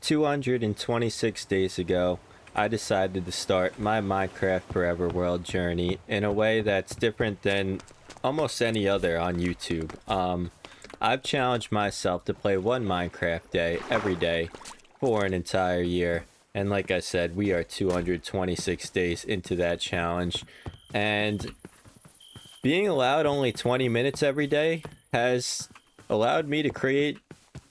226 days ago, I decided to start my Minecraft Forever World journey in a way that's different than almost any other on YouTube. I've challenged myself to play one Minecraft day every day for an entire year. And like I said, we are 226 days into that challenge. And being allowed only 20 minutes every day has allowed me to create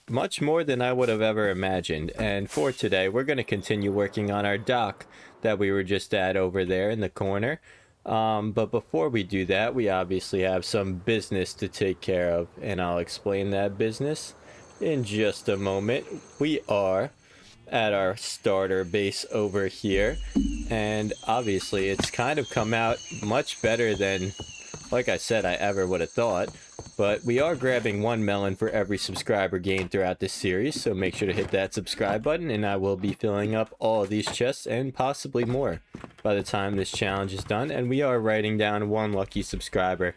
much more than I would have ever imagined. And for today, we're going to continue working on our dock that we were just at over there in the corner. But before we do that, we obviously have some business to take care of, and I'll explain that business in just a moment. We are at our starter base over here, and obviously it's kind of come out much better than, like I said, I ever would have thought. But we are grabbing one melon for every subscriber gained throughout this series, so make sure to hit that subscribe button, and I will be filling up all of these chests and possibly more by the time this challenge is done. And we are writing down one lucky subscriber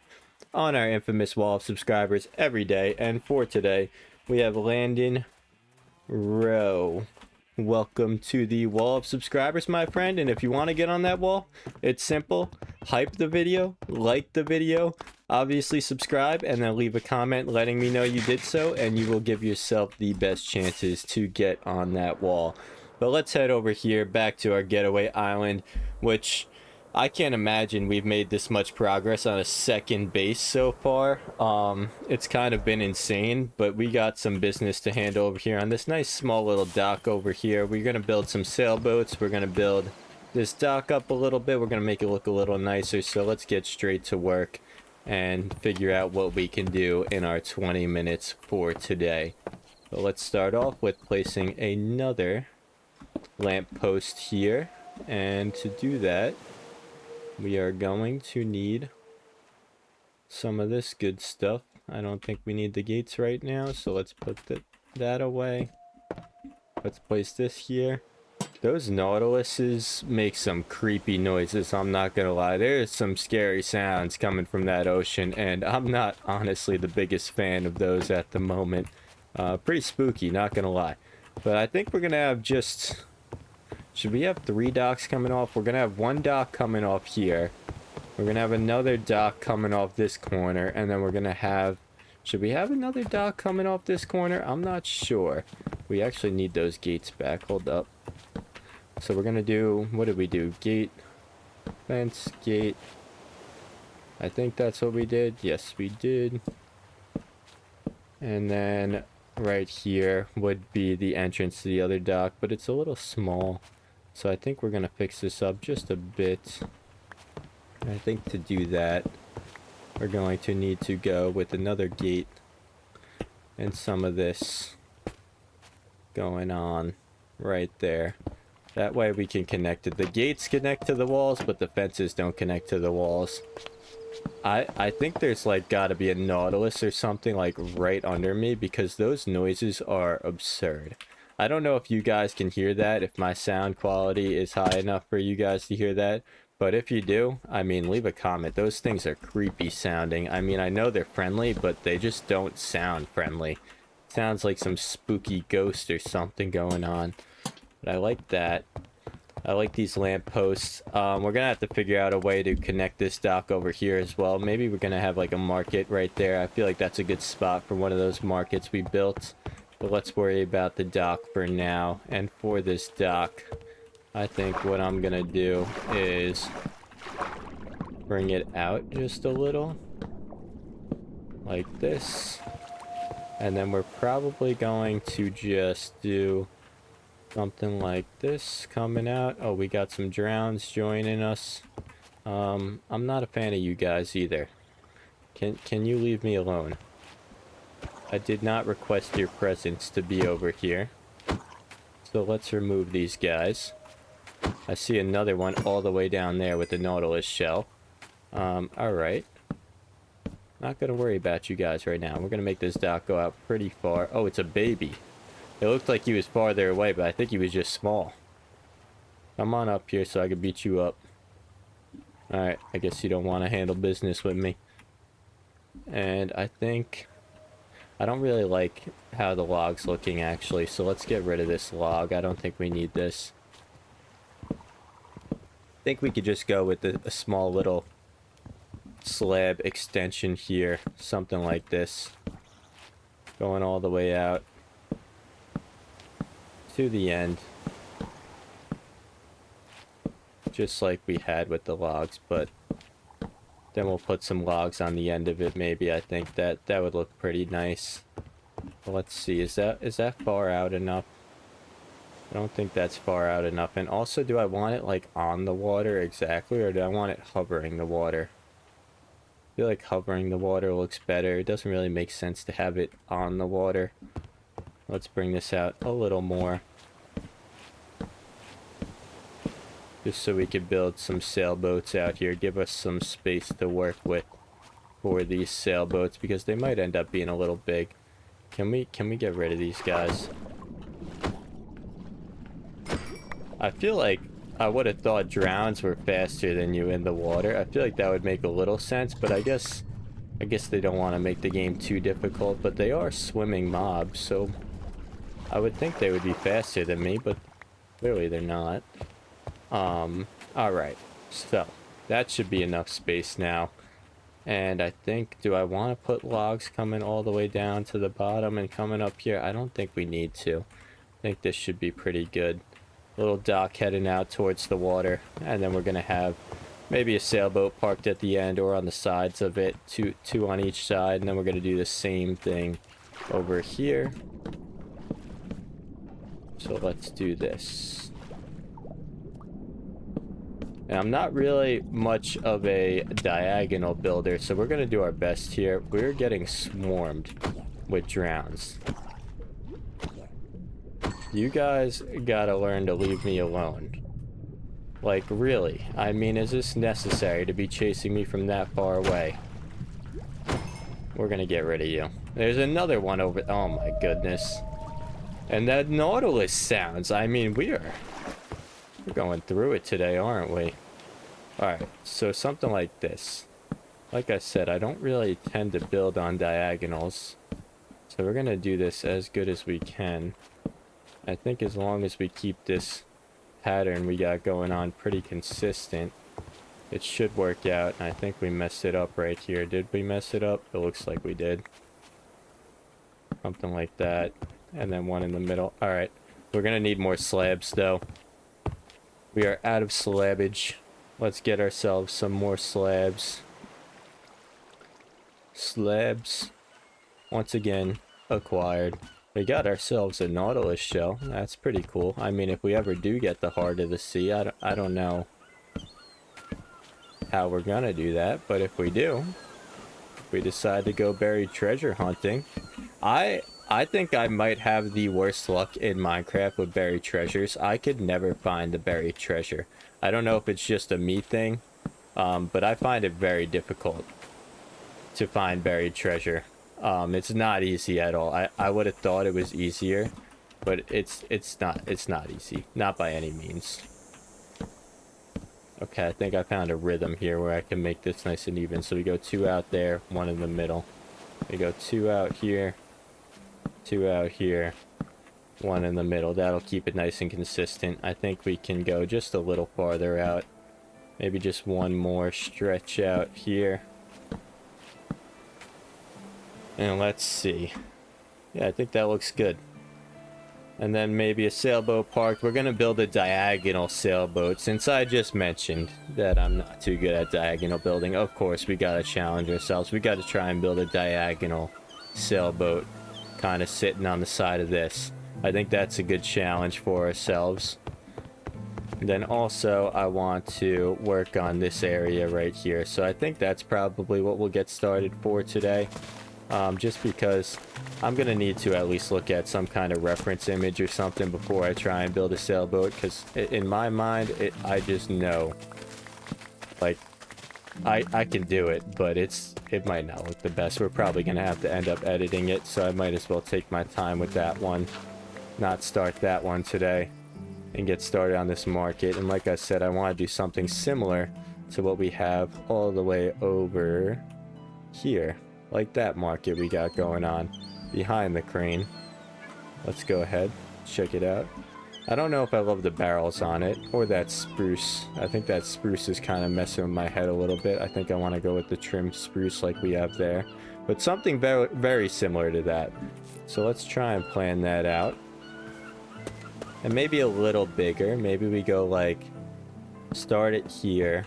on our infamous wall of subscribers every day. And for today, we have Landon Rowe. Welcome to the wall of subscribers, my friend. And if you want to get on that wall, it's simple. Hype the video, like the video, obviously subscribe, and then leave a comment letting me know you did so, and you will give yourself the best chances to get on that wall. But let's head over here back to our getaway island, which I can't imagine we've made this much progress on a second base so far. It's kind of been insane, but we got some business to handle over here on this nice small little dock over here. We're going to build some sailboats. We're going to build this dock up a little bit. We're going to make it look a little nicer. So let's get straight to work and figure out what we can do in our 20 minutes for today. So let's start off with placing another lamppost here. And to do that, we are going to need some of this good stuff. I don't think we need the gates right now, so let's put that away. Let's place this here. Those Nautiluses make some creepy noises, I'm not gonna lie. There's some scary sounds coming from that ocean, and I'm not honestly the biggest fan of those at the moment. Pretty spooky, not gonna lie. But I think we're gonna have just... Should we have 3 docks coming off? We're gonna have 1 dock coming off here. We're gonna have another dock coming off this corner, and then we're gonna have... Should we have another dock coming off this corner? I'm not sure. We actually need those gates back. Hold up. So we're gonna do... What did we do? Gate, fence, gate. I think that's what we did. Yes, we did. And then right here would be the entrance to the other dock, but it's a little small. So I think we're going to fix this up just a bit. And I think to do that, we're going to need to go with another gate and some of this going on right there. That way we can connect it. The gates connect to the walls, but the fences don't connect to the walls. I think there's like gotta be a Nautilus or something like right under me, because those noises are absurd. I don't know if you guys can hear that, if my sound quality is high enough for you guys to hear that, but if you do, I mean, leave a comment. Those things are creepy sounding. I mean, I know they're friendly, but they just don't sound friendly. Sounds like some spooky ghost or something going on. But I like that. I like these lampposts. We're gonna have to figure out a way to connect this dock over here as well. Maybe we're gonna have like a market right there. I feel like that's a good spot for one of those markets we built. But let's worry about the dock for now. And for this dock, I think what I'm gonna do is bring it out just a little. Like this. And then we're probably going to just do something like this coming out. Oh, we got some drowns joining us. I'm not a fan of you guys either. Can you leave me alone? I did not request your presence to be over here. So let's remove these guys. I see another one all the way down there with the Nautilus shell. Alright. Not gonna worry about you guys right now. We're gonna make this dock go out pretty far. Oh, it's a baby. It looked like he was farther away, but I think he was just small. Come on up here so I can beat you up. Alright, I guess you don't want to handle business with me. And I think I don't really like how the log's looking actually, so let's get rid of this log. I don't think we need this. I think we could just go with a small little slab extension here, something like this, going all the way out to the end, just like we had with the logs, but then we'll put some logs on the end of it maybe. I think that would look pretty nice. Well, let's see, is that far out enough? I don't think that's far out enough. And also, do I want it like on the water exactly, or do I want it hovering the water? I feel like hovering the water looks better. It doesn't really make sense to have it on the water. Let's bring this out a little more, just so we could build some sailboats out here. Give us some space to work with for these sailboats, because they might end up being a little big. Can we get rid of these guys? I feel like I would have thought drowns were faster than you in the water. I feel like that would make a little sense, but I guess they don't want to make the game too difficult, but they are swimming mobs, so I would think they would be faster than me, but clearly they're not. Alright, so that should be enough space now. And I think, do I want to put logs coming all the way down to the bottom and coming up here? I don't think we need to. I think this should be pretty good. Little dock heading out towards the water, and then we're gonna have maybe a sailboat parked at the end or on the sides of it, two on each side, and then we're gonna do the same thing over here. So let's do this. And I'm not really much of a diagonal builder, so we're gonna do our best here. We're getting swarmed with drowns. You guys gotta learn to leave me alone. Like, really? I mean, is this necessary to be chasing me from that far away? We're gonna get rid of you. There's another one over... Oh my goodness. And that Nautilus sounds. I mean, we're going through it today, aren't we? Alright, so something like this. Like I said, I don't really tend to build on diagonals. So we're gonna do this as good as we can. I think as long as we keep this pattern we got going on pretty consistent, it should work out. And I think we messed it up right here. Did we mess it up? It looks like we did. Something like that. And then one in the middle. Alright. We're gonna need more slabs though. We are out of slabbage. Let's get ourselves some more slabs. Slabs. Once again, acquired. We got ourselves a Nautilus shell. That's pretty cool. I mean, if we ever do get the Heart of the Sea, I don't know how we're gonna do that, but if we do, if we decide to go buried treasure hunting, I think I might have the worst luck in Minecraft with buried treasures. I could never find the buried treasure. I don't know if it's just a me thing, but I find it very difficult to find buried treasure. It's not easy at all. I would have thought it was easier, but it's not easy. Not by any means. Okay, I think I found a rhythm here where I can make this nice and even. So we go 2 out there, 1 in the middle. We go 2 out here, 2 out here, 1 in the middle. That'll keep it nice and consistent. I think we can go just a little farther out. Maybe just 1 more stretch out here. And let's see. Yeah, I think that looks good. And then maybe a sailboat park. We're going to build a diagonal sailboat. Since I just mentioned that I'm not too good at diagonal building, of course, we got to challenge ourselves. We got to try and build a diagonal sailboat kind of sitting on the side of this. I think that's a good challenge for ourselves. And then also, I want to work on this area right here. So I think that's probably what we'll get started for today. Just because I'm going to need to at least look at some kind of reference image or something before I try and build a sailboat, because in my mind, I just know, like, I can do it, but it might not look the best. We're probably going to have to end up editing it, so I might as well take my time with that one, not start that one today, and get started on this market. And like I said, I want to do something similar to what we have all the way over here. Like that market we got going on. behind the crane. Let's go ahead, check it out. I don't know if I love the barrels on it or that spruce. I think that spruce is kind of messing with my head a little bit. I think I want to go with the trim spruce like we have there, but something very, very similar to that. So let's try and plan that out. And maybe a little bigger. Maybe we go like, start it here.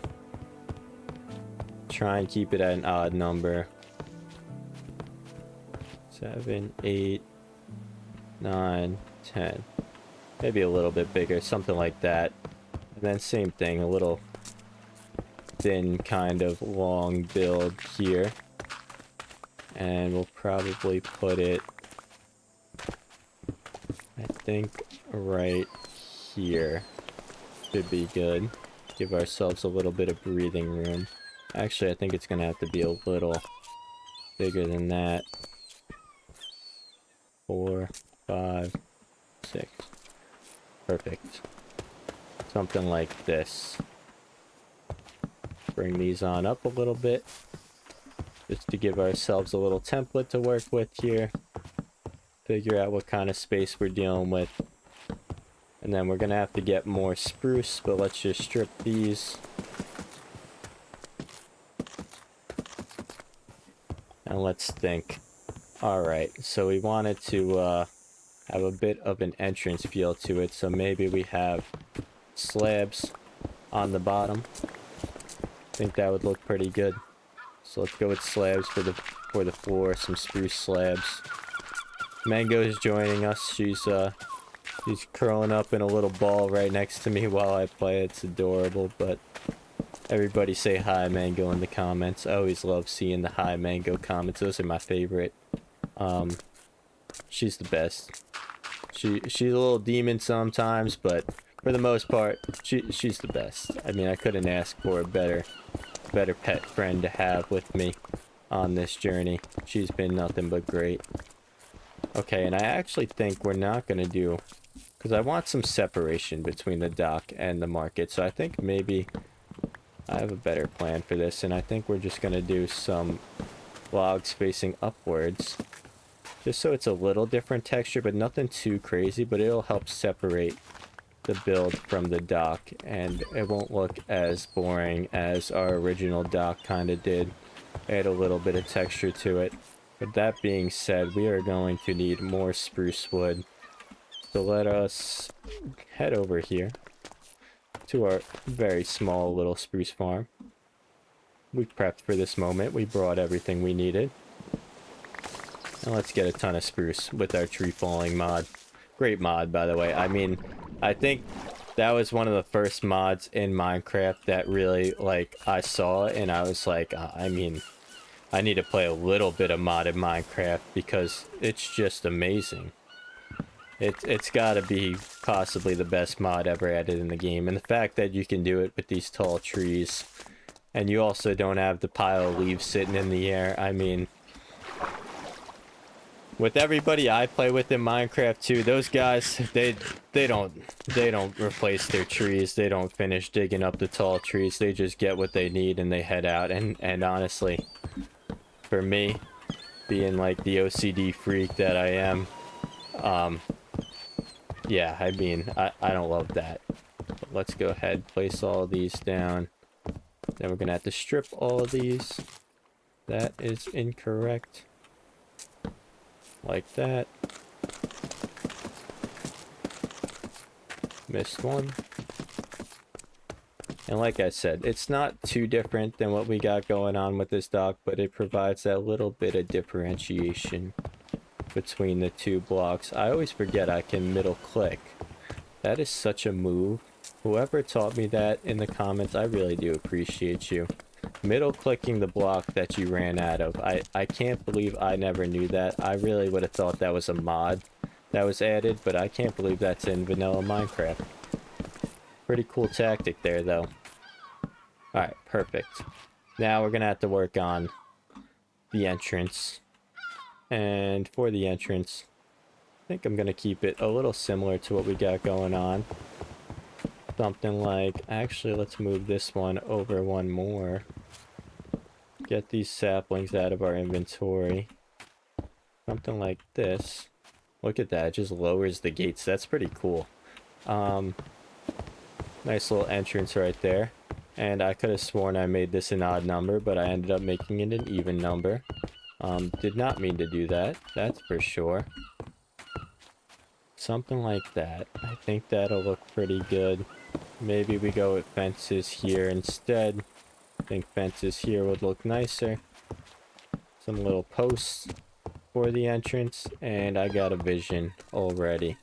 Try and keep it at an odd number. 7, 8, 9, 10. Maybe a little bit bigger, something like that. And then same thing, a little thin kind of long build here. And we'll probably put it, I think, right here. Should be good. Give ourselves a little bit of breathing room. Actually, I think it's gonna have to be a little bigger than that. 4, 5, 6. Perfect. Something like this. Bring these on up a little bit. Just to give ourselves a little template to work with here. Figure out what kind of space we're dealing with. And then we're gonna have to get more spruce, but let's just strip these. And let's think. Alright, so we wanted to have a bit of an entrance feel to it, so maybe we have slabs on the bottom. I think that would look pretty good. So let's go with slabs for the floor, some spruce slabs. Mango is joining us. She's curling up in a little ball right next to me while I play. It's adorable, but everybody say hi, Mango, in the comments. I always love seeing the hi, Mango comments. Those are my favorite. She's the best. She's a little demon sometimes, but for the most part, she's the best. I mean, I couldn't ask for a better pet friend to have with me on this journey. She's been nothing but great. Okay, and I actually think we're not gonna do, because I want some separation between the dock and the market, so I think maybe I have a better plan for this, and I think we're just gonna do some logs facing upwards, just so it's a little different texture, but nothing too crazy, but it'll help separate the build from the dock, and it won't look as boring as our original dock kind of did. Add a little bit of texture to it. But that being said, we are going to need more spruce wood. So let us head over here to our very small little spruce farm. We prepped for this moment. We brought everything we needed. And let's get a ton of spruce with our tree falling mod. Great mod, by the way. I mean, I think that was one of the first mods in Minecraft that really, like, I saw and I was like, I mean, I need to play a little bit of modded Minecraft because it's just amazing. It's gotta be possibly the best mod ever added in the game. And the fact that you can do it with these tall trees and you also don't have the pile of leaves sitting in the air, I mean, with everybody I play with in Minecraft too, those guys, they don't replace their trees. They don't finish digging up the tall trees. They just get what they need and they head out. And honestly, for me, being like the OCD freak that I am, yeah, I mean, I don't love that. But let's go ahead, place all of these down. Then we're gonna have to strip all of these. That is incorrect. Like that. Missed one. And like I said, it's not too different than what we got going on with this dock, but it provides that little bit of differentiation between the two blocks. I always forget I can middle click. That is such a move. Whoever taught me that in the comments, I really do appreciate you. Middle clicking the block that you ran out of. I can't believe I never knew that. I really would have thought that was a mod that was added, but I can't believe that's in vanilla Minecraft. Pretty cool tactic there though. Alright, perfect. Now we're gonna have to work on the entrance. And for the entrance, I think I'm gonna keep it a little similar to what we got going on. Something like, actually let's move this one over one more. Get these saplings out of our inventory. Something like this. Look at that, it just lowers the gates. That's pretty cool. Nice little entrance right there. And I could have sworn I made this an odd number, but I ended up making it an even number. Did not mean to do that, that's for sure. Something like that. I think that'll look pretty good. Maybe we go with fences here instead. I think fences here would look nicer. Some little posts for the entrance, and I got a vision already.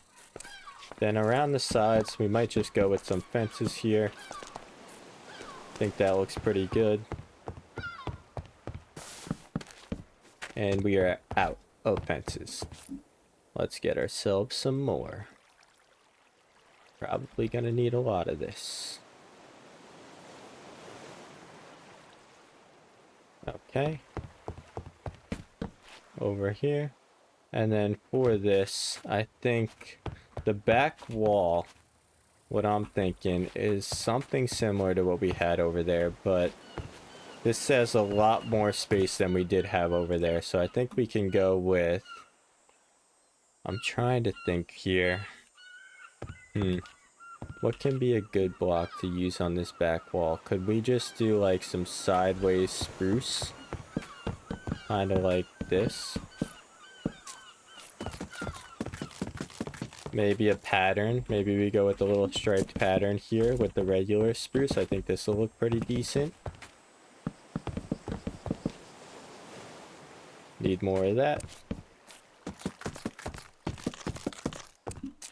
Then around the sides, we might just go with some fences here. I think that looks pretty good. And we are out of fences. Let's get ourselves some more. Probably gonna need a lot of this. Okay. Over here. And then for this, I think the back wall, what I'm thinking is something similar to what we had over there, but this has a lot more space than we did have over there. So I think we can go with, I'm trying to think here. What can be a good block to use on this back wall? Could we just do like some sideways spruce? Kind of like this. Maybe a pattern. Maybe we go with a little striped pattern here with the regular spruce. I think this will look pretty decent. Need more of that.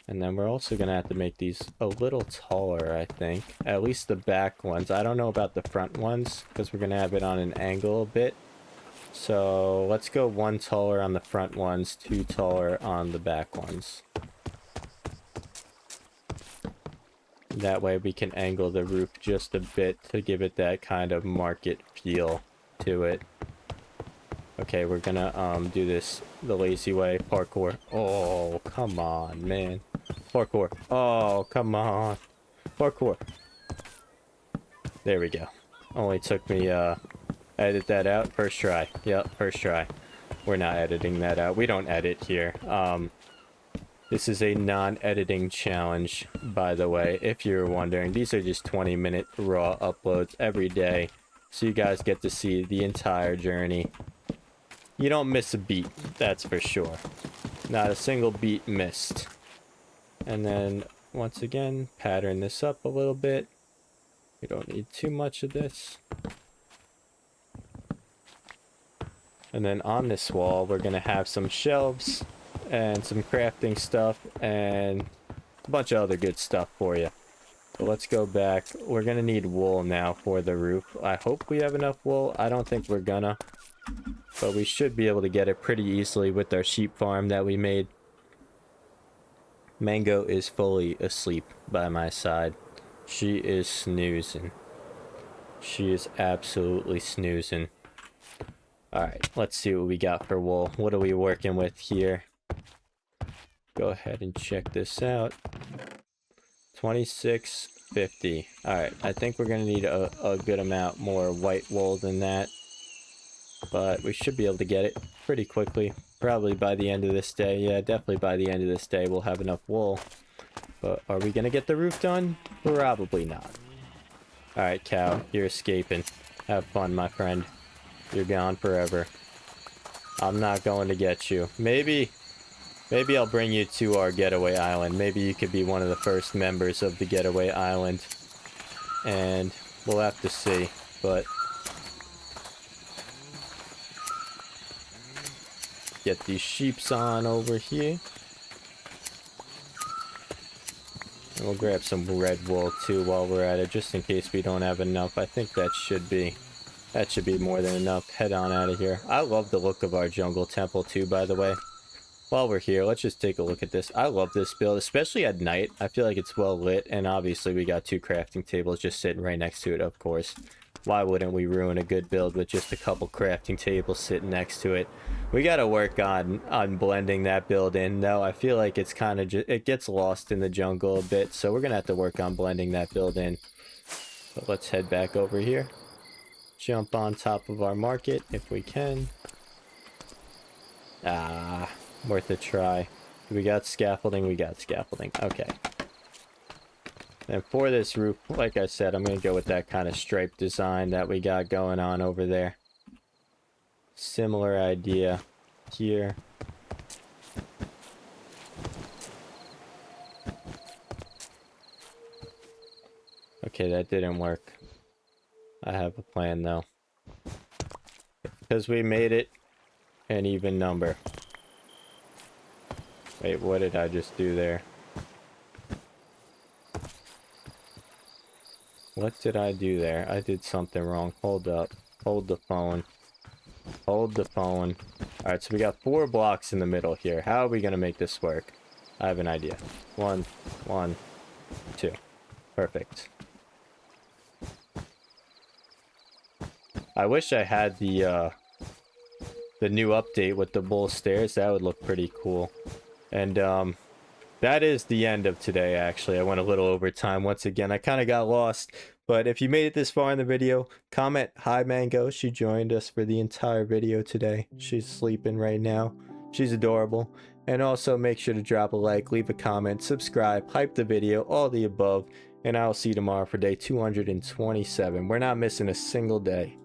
And then we're also going to have to make these a little taller, I think. At least the back ones. I don't know about the front ones, because we're going to have it on an angle a bit. So let's go 1 taller on the front ones, 2 taller on the back ones. That way we can angle the roof just a bit to give it that kind of market feel to it. Okay, we're gonna do this the lazy way. Parkour. Oh, come on, man. Parkour. Oh, come on. Parkour. There we go. Only took me, edit that out. First try. Yep, first try. We're not editing that out. We don't edit here. This is a non-editing challenge, by the way, if you're wondering. These are just 20-minute raw uploads every day, so you guys get to see the entire journey. You don't miss a beat, that's for sure. Not a single beat missed. And then, once again, pattern this up a little bit. We don't need too much of this. And then on this wall, we're going to have some shelves and some crafting stuff and a bunch of other good stuff for you. But let's go back. We're going to need wool now for the roof. I hope we have enough wool. I don't think we're gonna. But we should be able to get it pretty easily with our sheep farm that we made. Mango is fully asleep by my side. She is snoozing. She is absolutely snoozing. Alright, let's see what we got for wool. What are we working with here? Go ahead and check this out. 26.50. Alright, I think we're going to need a good amount more white wool than that. But we should be able to get it pretty quickly. Probably by the end of this day. Yeah, definitely by the end of this day we'll have enough wool. But are we going to get the roof done? Probably not. Alright, cow. You're escaping. Have fun, my friend. You're gone forever. I'm not going to get you. Maybe I'll bring you to our getaway island. Maybe you could be one of the first members of the getaway island. And we'll have to see. But get these sheeps on over here. And we'll grab some red wool too while we're at it, just in case we don't have enough. I think that should be more than enough. Head on out of here. I love the look of our jungle temple too, by the way. While we're here, let's just take a look at this. I love this build, especially at night. I feel like it's well lit, and obviously we got 2 crafting tables just sitting right next to it, of course. Why wouldn't we ruin a good build with just a couple crafting tables sitting next to it? We got to work on blending that build in, though. I feel like it's kind of it gets lost in the jungle a bit, so we're going to have to work on blending that build in. But let's head back over here. Jump on top of our market if we can. Ah, worth a try. We got scaffolding, we got scaffolding. Okay. And for this roof, like I said, I'm going to go with that kind of stripe design that we got going on over there. Similar idea here. Okay, that didn't work. I have a plan though. Because we made it an even number. Wait, what did I just do there? What did I do there? I did something wrong. Hold up. Hold the phone. Hold the phone. Alright, so we got 4 blocks in the middle here. How are we going to make this work? I have an idea. 1, 1, 2. Perfect. I wish I had the new update with the bull stairs. That would look pretty cool. And that is the end of today, actually. I went a little over time once again. I kind of got lost. But if you made it this far in the video, comment hi Mango. She joined us for the entire video today. She's sleeping right now. She's adorable. And also make sure to drop a like, leave a comment, subscribe, hype the video, all the above. And I'll see you tomorrow for day 227. We're not missing a single day.